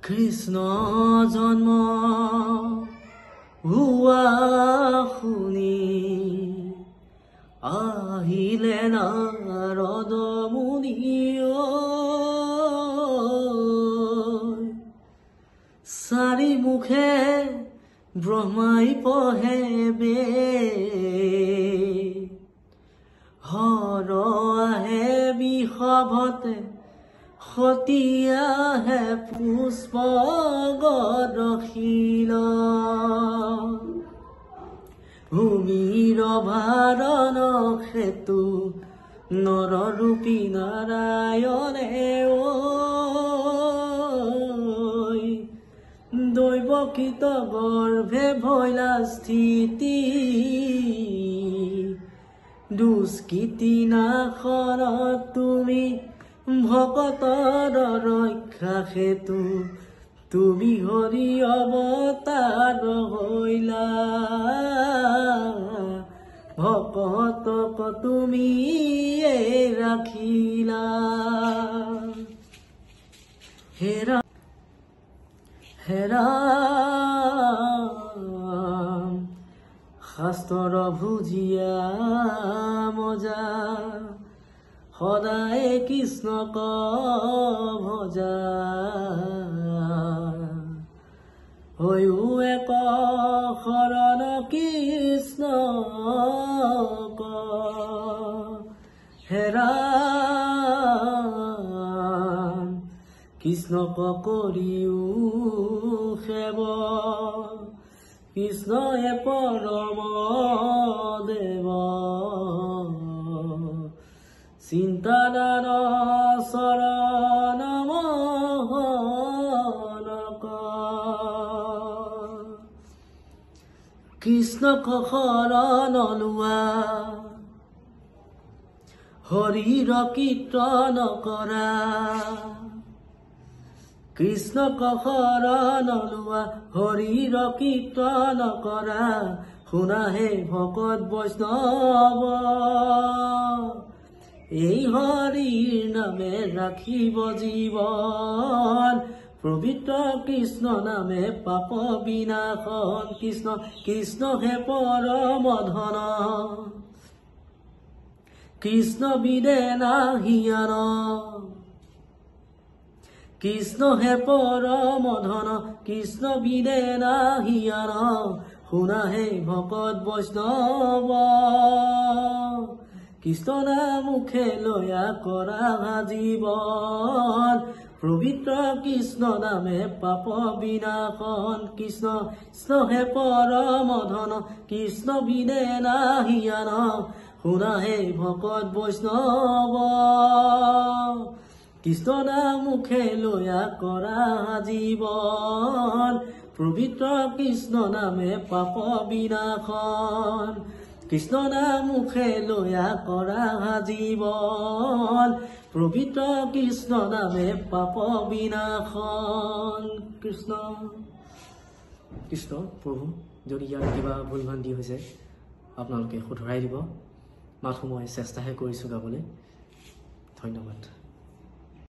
কৃষ্ণ জন্ম হোৱা শুনি আহিলে নাৰদ মুনি চাৰি মুখে ব্ৰহ্মাই পঢ়ে বেদ হৰ আহে বিষভতে সতী আহে পুষ্প গদশীল ভূমিৰ ভাৰণ সেতু নৰৰূপী নাৰায়ণে দৈৱকৃত গৰ্ভে ভৈলা স্থিতি দুষ্কৃতি নাশন তুমি ভকতৰ ৰক্ষা সেতু তুমি হৰি অৱতাৰ হৈলা ভকতক তুমি ৰাখিলা হেৰা শাস্ত্ৰৰ ভুজিয়া মজা সদায় কৃষ্ণক ভজা হৈও এক শৰণ কৃষ্ণক হেৰা কৃষ্ণক কৰিও সেৱ কৃষ্ণয়ে পৰম দেৱ চিন্তাদান শৰণ মহনক কৃষ্ণক শৰণ লোৱা হৰিৰ কীৰ্তন কৰা কৃষ্ণক শৰণ লোৱা হৰিৰ কীৰ্তন কৰা শুনাহে ভকত বৈষ্ণৱ এই হৰিৰ নামে ৰাখিব জীৱন পবিত্ৰ কৃষ্ণ নামে পাপ বিনাশন কৃষ্ণ কৃষ্ণ হে পৰম ধন কৃষ্ণ বিদে নাহিয়ান কৃষ্ণ হে পৰম ধন কৃষ্ণ বিদে নাহিয়ান শুনাহে ভকত বৈষ্ণৱ কৃষ্ণ নাম মুখে লয়া কৰা জীৱন পবিত্ৰ কৃষ্ণ নামে পাপ বিনাশন কৃষ্ণ কৃষ্ণ হে পৰম ধন কৃষ্ণ বিদে নাহিয়ান শুনাহে ভকত বৈষ্ণৱ কৃষ্ণ নাম মুখে লয়া কৰা জীৱন পবিত্ৰ কৃষ্ণ নামে পাপ বিনাশন কৃষ্ণ নাম মুখে লয়া কৰা জীৱন পবিত্ৰ কৃষ্ণ নামে পাপ বিনাশন কৃষ্ণ কৃষ্ণ প্ৰভু যদি ইয়াৰ কিবা ভুল ভ্ৰান্তি হৈছে আপোনালোকে শুধৰাই দিব মাথো মই চেষ্টাহে কৰিছোঁ গাবলৈ ধন্যবাদ।